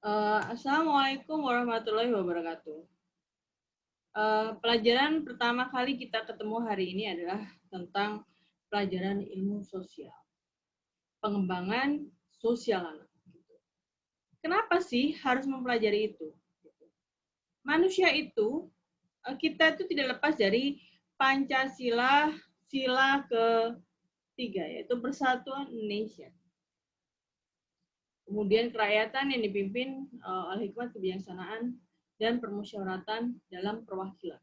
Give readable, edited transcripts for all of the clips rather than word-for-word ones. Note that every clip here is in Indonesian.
Assalamualaikum warahmatullahi wabarakatuh. Pelajaran pertama kali kita ketemu hari ini adalah tentang pelajaran ilmu sosial, pengembangan sosial anak. Kenapa sih harus mempelajari itu? Manusia itu, kita itu tidak lepas dari Pancasila, sila ketiga, yaitu Persatuan Indonesia. Kemudian kerakyatan yang dipimpin oleh hikmat kebijaksanaan dan permusyawaratan dalam perwakilan.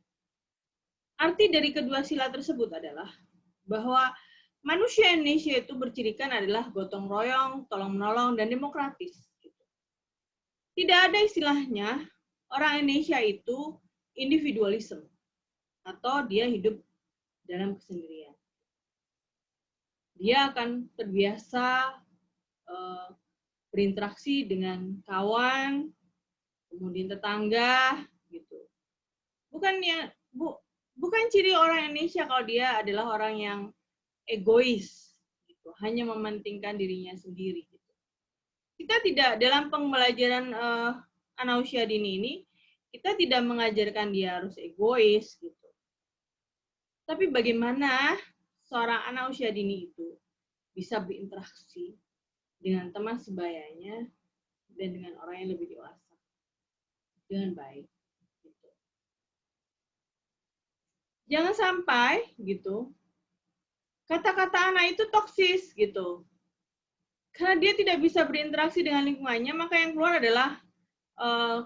Arti dari kedua sila tersebut adalah bahwa manusia Indonesia itu bercirikan adalah gotong royong, tolong menolong, dan demokratis. Tidak ada istilahnya orang Indonesia itu individualisme atau dia hidup dalam kesendirian. Dia akan terbiasa berinteraksi dengan kawan, kemudian tetangga, gitu. Bukan ciri orang Indonesia kalau dia adalah orang yang egois, gitu, hanya mementingkan dirinya sendiri. Gitu. Kita tidak dalam pembelajaran anak usia dini ini, kita tidak mengajarkan dia harus egois, gitu. Tapi bagaimana seorang anak usia dini itu bisa berinteraksi dengan teman sebayanya dan dengan orang yang lebih dewasa dengan baik. Gitu. Jangan sampai gitu kata-kata anak itu toksis gitu. Karena dia tidak bisa berinteraksi dengan lingkungannya, maka yang keluar adalah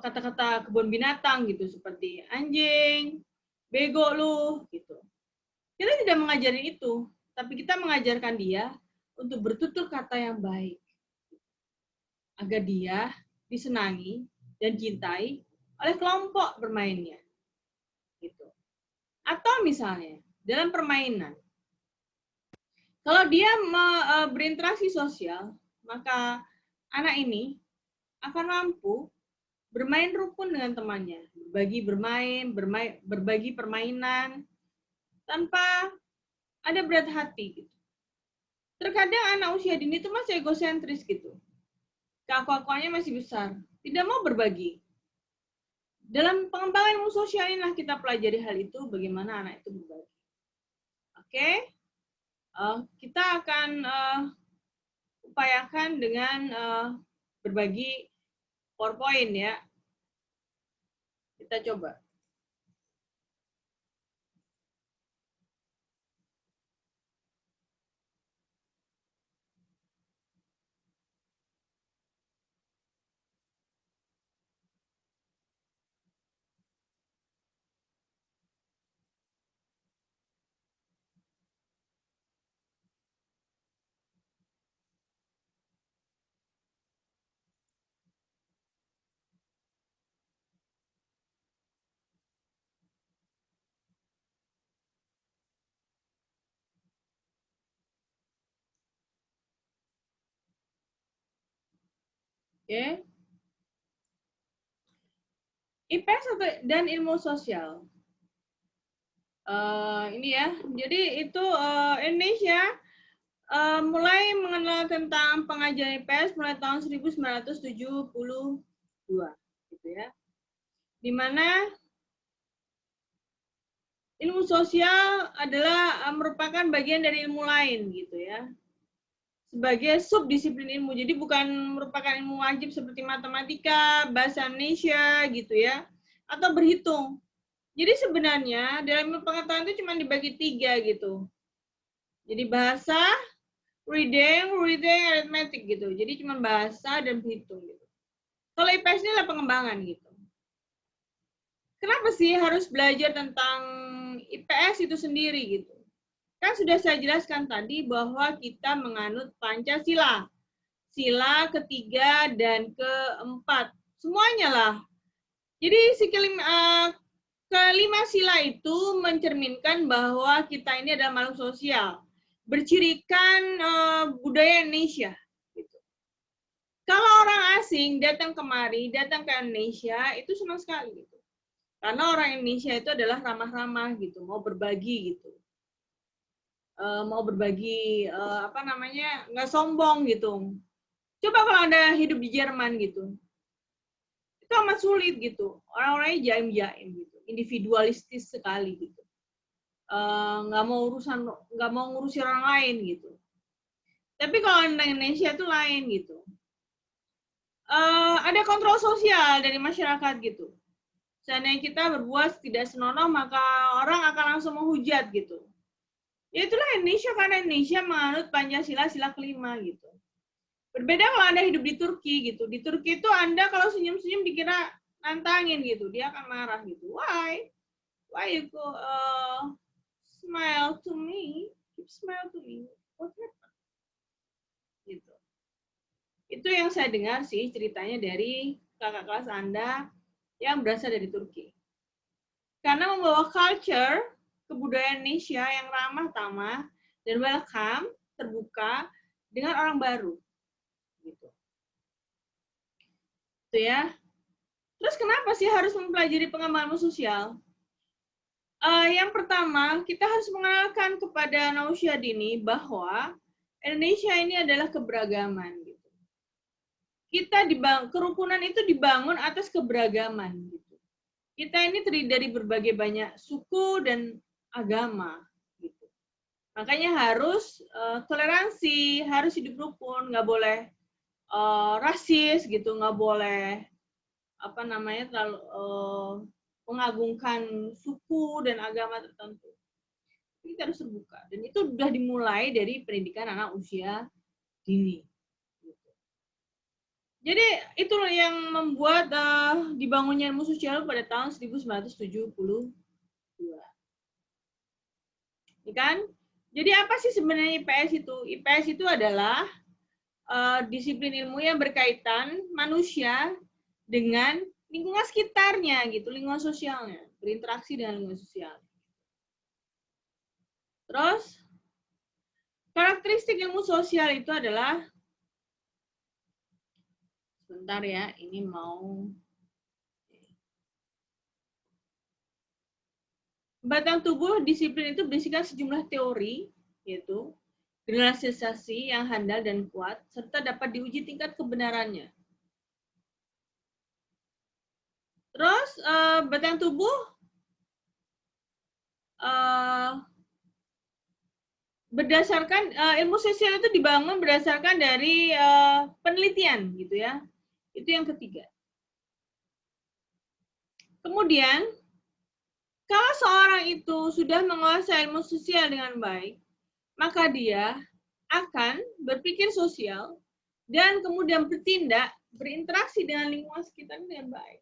kata-kata kebun binatang gitu, seperti anjing, bego lu, gitu. Kita tidak mengajari itu, tapi kita mengajarkan dia untuk bertutur kata yang baik, agar dia disenangi dan cintai oleh kelompok bermainnya. Gitu. Atau misalnya, dalam permainan, kalau dia berinteraksi sosial, maka anak ini akan mampu bermain rukun dengan temannya, berbagi permainan tanpa ada berat hati. Gitu. Terkadang anak usia dini itu masih egosentris gitu, keaku-akuannya masih besar, tidak mau berbagi. Dalam pengembangan ilmu sosial inilah kita pelajari hal itu, bagaimana anak itu berbagi. Oke, kita akan upayakan dengan berbagi PowerPoint ya. Kita coba. Oke. IPS dan ilmu sosial. Ini ya, jadi itu Indonesia mulai mengenal tentang pengajaran IPS mulai tahun 1972, gitu ya. Di mana ilmu sosial adalah merupakan bagian dari ilmu lain, gitu ya. Sebagai subdisiplin ilmu, jadi bukan merupakan ilmu wajib seperti matematika, bahasa Indonesia, gitu ya, atau berhitung. Jadi sebenarnya dalam ilmu pengetahuan itu cuma dibagi 3 gitu. Jadi bahasa, reading, arithmetic gitu. Jadi cuma bahasa dan berhitung gitu. Kalau IPS ini adalah pengembangan gitu. Kenapa sih harus belajar tentang IPS itu sendiri gitu? Kan sudah saya jelaskan tadi bahwa kita menganut Pancasila. Sila ketiga dan keempat. Semuanya lah. Jadi kelima sila itu mencerminkan bahwa kita ini adalah makhluk sosial. Bercirikan budaya Indonesia. Gitu. Kalau orang asing datang kemari, datang ke Indonesia, itu senang sekali. Gitu. Karena orang Indonesia itu adalah ramah-ramah gitu, mau berbagi gitu. Mau berbagi nggak sombong gitu. Coba kalau Anda hidup di Jerman gitu. itu amat sulit gitu. Orang-orangnya jaim-jaim gitu, individualistis sekali gitu. Nggak mau ngurusin orang lain gitu. Tapi kalau di Indonesia itu lain gitu. Ada kontrol sosial dari masyarakat gitu. Seandainya kita berbuat tidak senonoh, maka orang akan langsung menghujat gitu. Ya itulah Indonesia, karena Indonesia menganut Pancasila sila kelima gitu. Berbeda kalau Anda hidup di Turki gitu. Di Turki itu Anda kalau senyum-senyum dikira nantangin gitu. Dia akan marah gitu. Why? Why you go smile to me? Keep smile to me. What happened? Gitu. Itu yang saya dengar sih ceritanya dari kakak kelas Anda yang berasal dari Turki. Karena membawa culture, kebudayaan Indonesia yang ramah tamah dan welcome, terbuka dengan orang baru. Gitu. Itu ya. Terus kenapa sih harus mempelajari pengembangan sosial? Yang pertama, kita harus mengenalkan kepada Nausia Dini bahwa Indonesia ini adalah keberagaman. Gitu. Kerukunan itu dibangun atas keberagaman. Gitu. Kita ini terdiri dari berbagai banyak suku dan agama. Gitu. Makanya harus toleransi, harus hidup rukun, nggak boleh rasis gitu, nggak boleh terlalu mengagungkan suku dan agama tertentu. Kita harus terbuka, dan itu sudah dimulai dari pendidikan anak usia dini. Jadi itu yang membuat dibangunnya ilmu sosial pada tahun 1972. Ya kan? Jadi apa sih sebenarnya IPS itu? IPS itu adalah disiplin ilmu yang berkaitan manusia dengan lingkungan sekitarnya gitu, lingkungan sosialnya, berinteraksi dengan lingkungan sosial. Terus karakteristik ilmu sosial itu adalah, sebentar ya, ini mau batang tubuh disiplin itu berisikan sejumlah teori, yaitu generalisasi yang handal dan kuat, serta dapat diuji tingkat kebenarannya. Terus batang tubuh berdasarkan ilmu sosial itu dibangun berdasarkan dari penelitian gitu ya. Itu yang ketiga. Kemudian kalau seorang itu sudah menguasai ilmu sosial dengan baik, maka dia akan berpikir sosial dan kemudian bertindak, berinteraksi dengan lingkungan sekitar dengan baik.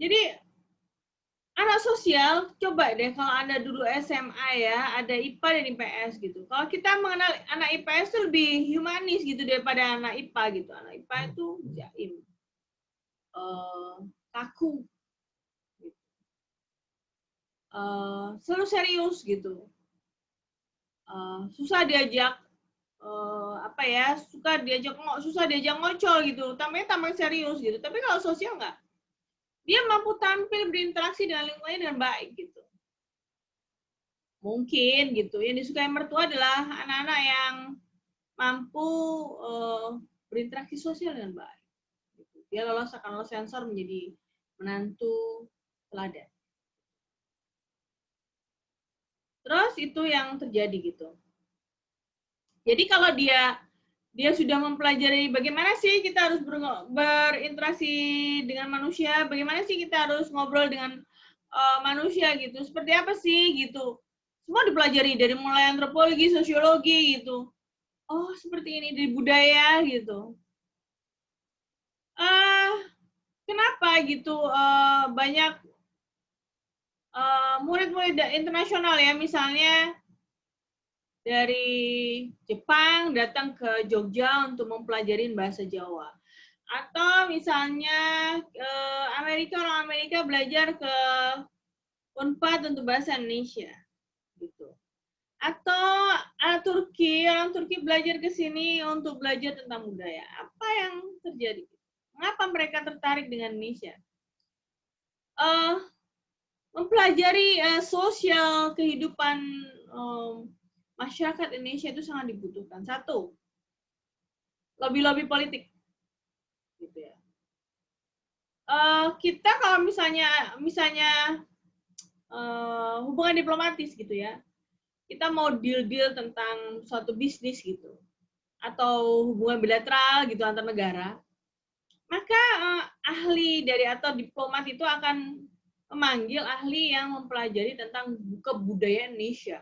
Jadi anak sosial, coba deh kalau Anda dulu SMA ya, ada IPA dan IPS gitu. Kalau kita mengenal anak IPS itu lebih humanis gitu daripada anak IPA gitu. Anak IPA itu jaim, kaku, selalu serius gitu, susah diajak susah diajak ngocol gitu, tampang serius gitu. Tapi kalau sosial nggak, dia mampu tampil berinteraksi dengan lingkungannya dengan baik gitu. Mungkin gitu, yang disukai mertua adalah anak-anak yang mampu berinteraksi sosial dengan baik. Dia akan lolos sensor menjadi menantu teladan. Terus itu yang terjadi gitu. Jadi kalau dia sudah mempelajari bagaimana sih kita harus berinteraksi dengan manusia, bagaimana sih kita harus ngobrol dengan manusia gitu, seperti apa sih gitu. Semua dipelajari dari mulai antropologi, sosiologi gitu. Oh seperti ini, dari budaya gitu. Kenapa gitu banyak murid-murid internasional ya, misalnya dari Jepang datang ke Jogja untuk mempelajari bahasa Jawa. Atau misalnya orang Amerika belajar ke Unpad untuk bahasa Indonesia. Gitu. Atau orang Turki belajar ke sini untuk belajar tentang budaya. Apa yang terjadi? Mengapa mereka tertarik dengan Indonesia? Mempelajari sosial kehidupan masyarakat Indonesia itu sangat dibutuhkan. Satu, lobby-lobby politik. kita kalau misalnya hubungan diplomatis gitu ya, kita mau deal tentang suatu bisnis gitu, atau hubungan bilateral gitu antar negara, maka ahli dari atau diplomat itu akan memanggil ahli yang mempelajari tentang kebudayaan Indonesia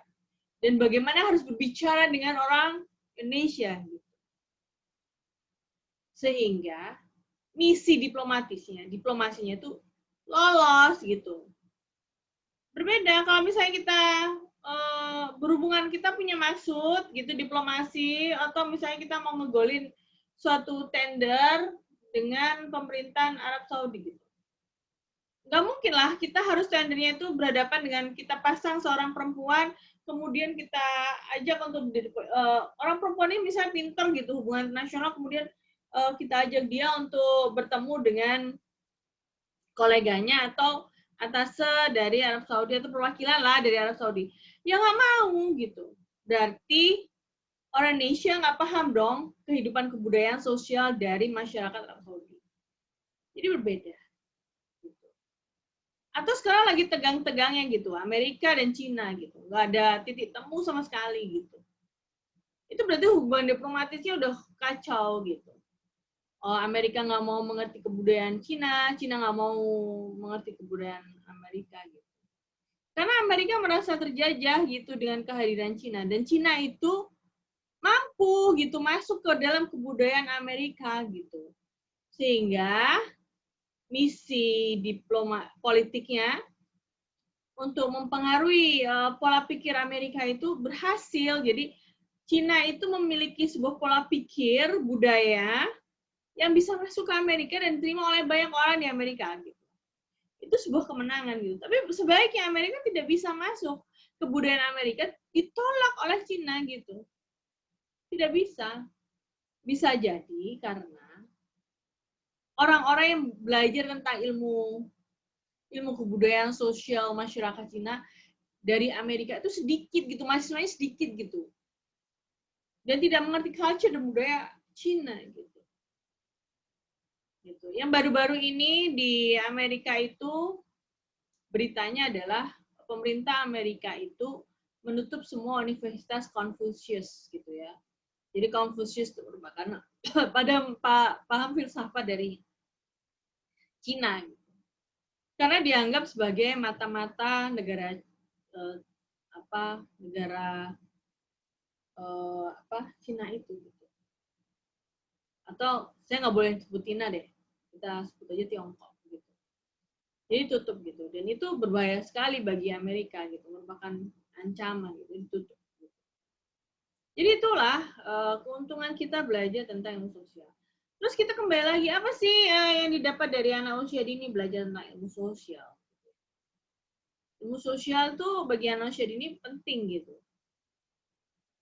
dan bagaimana harus berbicara dengan orang Indonesia gitu. Sehingga misi diplomasinya itu lolos gitu. Berbeda kalau misalnya kita berhubungan, kita punya maksud gitu diplomasi, atau misalnya kita mau ngegolin suatu tender dengan pemerintahan Arab Saudi gitu. Nggak mungkin lah kita harus tendernya itu berhadapan dengan kita pasang seorang perempuan, kemudian kita ajak untuk orang perempuan ini misalnya pinter gitu hubungan internasional, kemudian kita ajak dia untuk bertemu dengan koleganya atau atase dari Arab Saudi atau perwakilan lah dari Arab Saudi. Ya nggak mau gitu. Berarti orang Indonesia nggak paham dong kehidupan kebudayaan sosial dari masyarakat Arab Saudi. Jadi berbeda. Atau sekarang lagi tegang-tegangnya gitu, Amerika dan Cina gitu, nggak ada titik temu sama sekali gitu. Itu berarti hubungan diplomatisnya udah kacau gitu. Oh, Amerika nggak mau mengerti kebudayaan Cina, Cina nggak mau mengerti kebudayaan Amerika gitu. Karena Amerika merasa terjajah gitu dengan kehadiran Cina, dan Cina itu mampu gitu masuk ke dalam kebudayaan Amerika gitu. Sehingga misi politiknya untuk mempengaruhi pola pikir Amerika itu berhasil. Jadi Cina itu memiliki sebuah pola pikir budaya yang bisa masuk ke Amerika dan diterima oleh banyak orang di Amerika gitu. Itu sebuah kemenangan gitu. Tapi sebaliknya Amerika tidak bisa masuk, kebudayaan Amerika ditolak oleh Cina gitu. Tidak bisa. Bisa jadi karena orang-orang yang belajar tentang ilmu kebudayaan sosial masyarakat Cina dari Amerika itu sedikit gitu, mahasiswanya sedikit gitu. Dan tidak mengerti culture dan budaya Cina gitu. Yang baru-baru ini di Amerika itu beritanya adalah pemerintah Amerika itu menutup semua universitas Confucius gitu ya. Jadi Confucius itu merupakan paham filsafat dari Cina gitu. Karena dianggap sebagai mata-mata negara Cina itu gitu. Atau saya nggak boleh sebut Cina deh, kita sebut aja Tiongkok gitu. Jadi tutup gitu, dan itu berbahaya sekali bagi Amerika gitu, merupakan ancaman gitu, ditutup. Gitu. Jadi itulah keuntungan kita belajar tentang ilmu sosial. Terus kita kembali lagi, apa sih yang didapat dari anak usia dini belajar tentang ilmu sosial? Ilmu sosial tuh bagi anak usia dini penting gitu.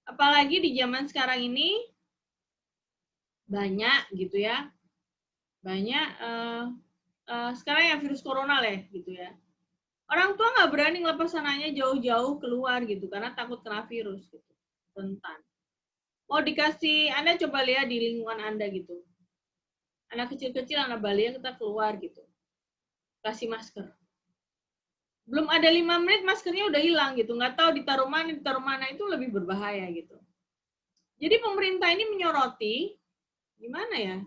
Apalagi di zaman sekarang ini banyak gitu ya, banyak sekarang yang virus corona lah gitu ya. Orang tua nggak berani ngelepas anaknya jauh-jauh keluar gitu karena takut kena virus gitu, rentan. Mau dikasih, Anda coba lihat di lingkungan Anda gitu. Anak kecil-kecil, anak balita kita keluar gitu, kasih masker. Belum ada 5 menit maskernya udah hilang gitu, nggak tahu ditaruh mana itu lebih berbahaya gitu. Jadi pemerintah ini menyoroti, gimana ya?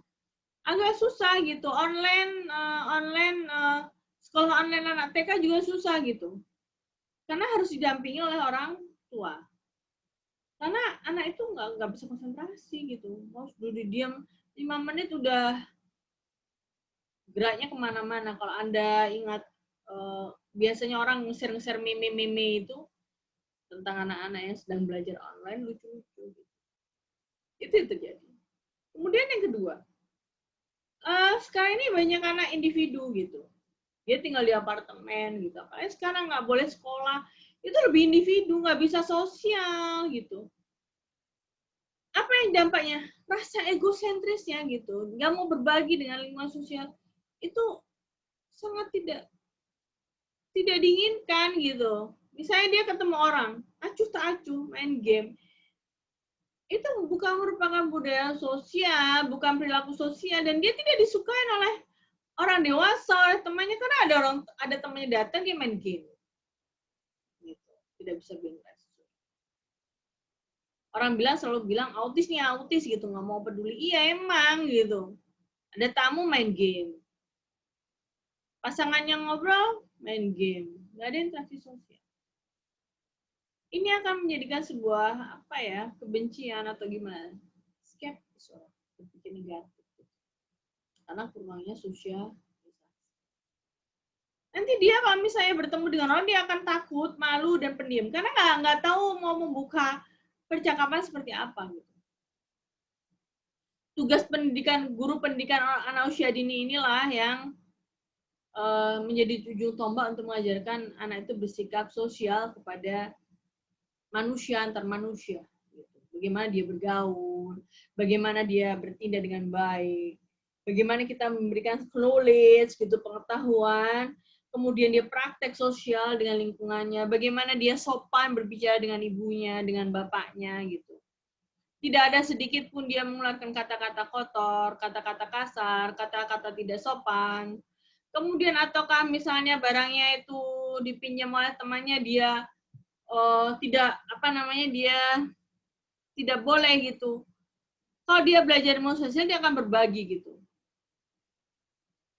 Agak susah gitu, sekolah online anak TK juga susah gitu. Karena harus didampingi oleh orang tua. Karena anak itu nggak bisa konsentrasi gitu. Mau duduk diam 5 menit udah geraknya kemana-mana. Kalau Anda ingat, biasanya orang nge-share meme-meme itu tentang anak-anak yang sedang belajar online, lucu-lucu gitu. Itu yang terjadi. Kemudian yang kedua, sekarang ini banyak anak individu gitu. Dia tinggal di apartemen gitu. Apalagi sekarang nggak boleh sekolah, itu lebih individu, nggak bisa sosial gitu. Apa yang dampaknya? Rasa egosentrisnya gitu, nggak mau berbagi dengan lingkungan sosial, itu sangat tidak diinginkan gitu. Misalnya dia ketemu orang, acuh tak acuh, main game, itu bukan merupakan budaya sosial, bukan perilaku sosial, dan dia tidak disukai oleh Orang dewasa, temannya karena ada temannya datang dia main game. Gitu. Tidak bisa berinteraksi. Orang selalu bilang autis nih autis gitu, nggak mau peduli. Iya emang gitu. Ada tamu main game. Pasangannya ngobrol, main game. Nggak ada interaksi sosial. Ini akan menjadikan sebuah kebencian atau gimana? Skeptis orang, berpikir negatif. Karena kurangnya sosial. Nanti dia kalau misalnya bertemu dengan orang, dia akan takut, malu, dan pendiam. Karena nggak tahu mau membuka percakapan seperti apa. Gitu. Tugas guru pendidikan anak usia dini inilah yang menjadi ujung tombak untuk mengajarkan anak itu bersikap sosial kepada manusia, antar manusia. Gitu. Bagaimana dia bergaul, bagaimana dia bertindak dengan baik, bagaimana kita memberikan knowledge, gitu, pengetahuan, kemudian dia praktek sosial dengan lingkungannya, bagaimana dia sopan berbicara dengan ibunya, dengan bapaknya, gitu. Tidak ada sedikit pun dia mengeluarkan kata-kata kotor, kata-kata kasar, kata-kata tidak sopan. Kemudian ataukah misalnya barangnya itu dipinjam oleh temannya, dia dia tidak boleh gitu. Kalau dia belajar ilmu sosial, dia akan berbagi gitu.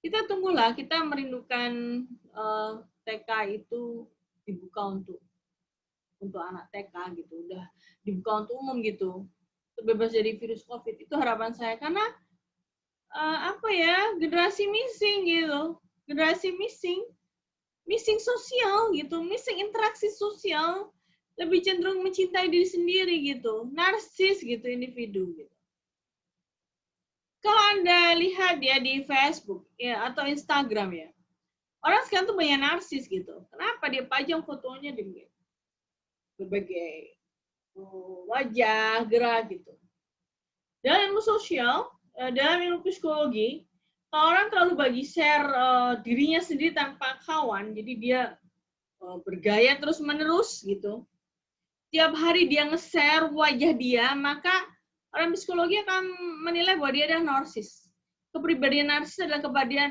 Kita tunggulah, kita merindukan TK itu dibuka untuk anak TK gitu, udah dibuka untuk umum gitu, terbebas dari virus COVID. Itu harapan saya karena generasi missing gitu, generasi missing sosial gitu, missing interaksi sosial, lebih cenderung mencintai diri sendiri gitu, narsis gitu individu gitu. Kalau Anda lihat ya di Facebook ya atau Instagram ya, orang sekarang tuh banyak narsis gitu. Kenapa dia pajang fotonya di berbagai wajah, gerak gitu. Dalam ilmu sosial, dalam ilmu psikologi, kalau orang terlalu bagi share dirinya sendiri tanpa kawan, jadi dia bergaya terus-menerus gitu. Tiap hari dia nge-share wajah dia, maka orang psikologi akan menilai bahwa dia adalah narsis. Kepribadian narsis adalah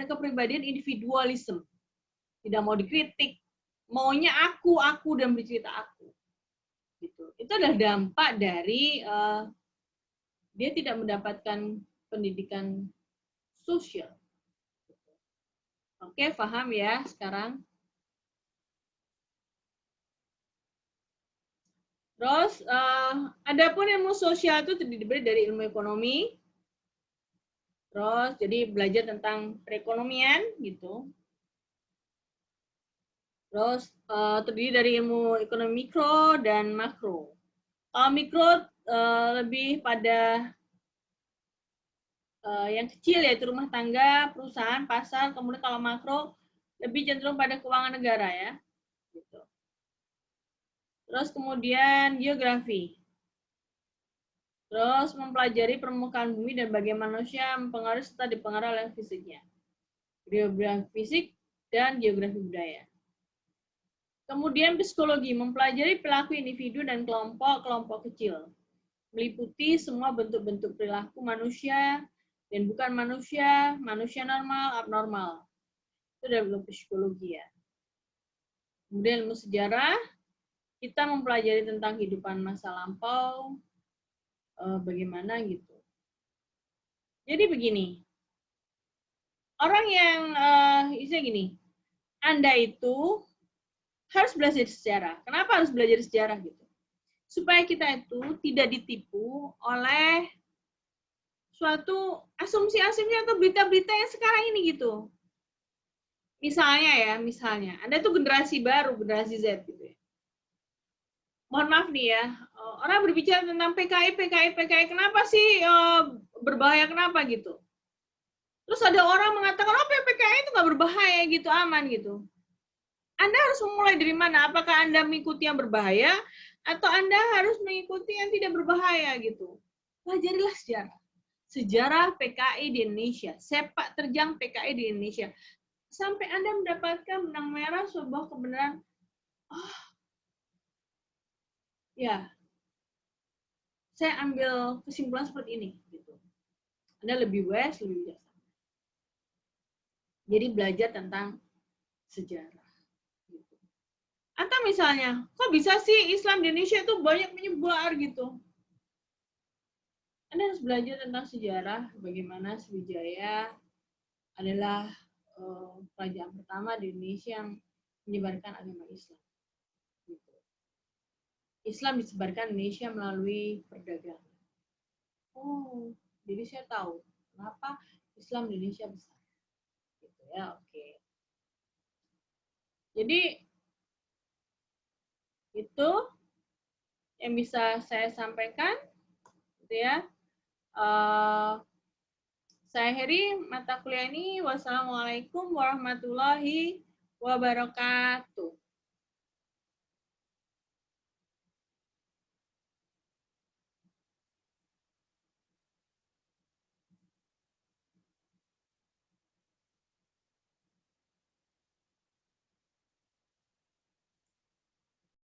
kepribadian individualisme. Tidak mau dikritik, maunya aku dan bercerita aku. Gitu. Itu adalah dampak dari dia tidak mendapatkan pendidikan sosial. Oke, paham ya sekarang? Terus, adapun ilmu sosial itu terdiri dari ilmu ekonomi, terus jadi belajar tentang perekonomian gitu. Terus terdiri dari ilmu ekonomi mikro dan makro. Kalau mikro lebih pada yang kecil yaitu rumah tangga, perusahaan, pasar. Kemudian kalau makro lebih cenderung pada keuangan negara ya. Gitu. Terus kemudian geografi. Terus mempelajari permukaan bumi dan bagaimana manusia mempengaruhi serta dipengaruhi oleh fisiknya. Geografi fisik dan geografi budaya. Kemudian psikologi, mempelajari perilaku individu dan kelompok-kelompok kecil. Meliputi semua bentuk-bentuk perilaku manusia dan bukan manusia, manusia normal, abnormal. Itu dari ilmu psikologi ya. Kemudian ilmu sejarah, kita mempelajari tentang kehidupan masa lampau, bagaimana gitu. Jadi begini, orang yang isinya gini, Anda itu harus belajar sejarah. Kenapa harus belajar sejarah gitu? Supaya kita itu tidak ditipu oleh suatu asumsi-asumsi atau berita-berita yang sekarang ini gitu. Misalnya Anda tuh generasi baru, generasi Z gitu ya. Mohon maaf nih ya, orang berbicara tentang PKI, kenapa sih berbahaya, kenapa gitu? Terus ada orang mengatakan, oh PKI itu nggak berbahaya gitu, aman gitu. Anda harus memulai dari mana? Apakah Anda mengikuti yang berbahaya, atau Anda harus mengikuti yang tidak berbahaya gitu? Pelajarilah sejarah. Sejarah PKI di Indonesia, sepak terjang PKI di Indonesia. Sampai Anda mendapatkan benang merah sebuah kebenaran, ya, saya ambil kesimpulan seperti ini. Gitu. Anda lebih wise, lebih bijaksana. Jadi belajar tentang sejarah. Gitu. Atau misalnya, kok bisa sih Islam di Indonesia itu banyak menyebar gitu? Anda harus belajar tentang sejarah, bagaimana Sriwijaya adalah kerajaan pertama di Indonesia yang menyebarkan agama Islam. Gitu. Islam disebarkan Indonesia melalui perdagangan. Oh, jadi saya tahu kenapa Islam di Indonesia besar. Gitu ya, oke. Jadi itu yang bisa saya sampaikan, gitu ya. Saya akhiri mata kuliah ini. Wassalamualaikum warahmatullahi wabarakatuh.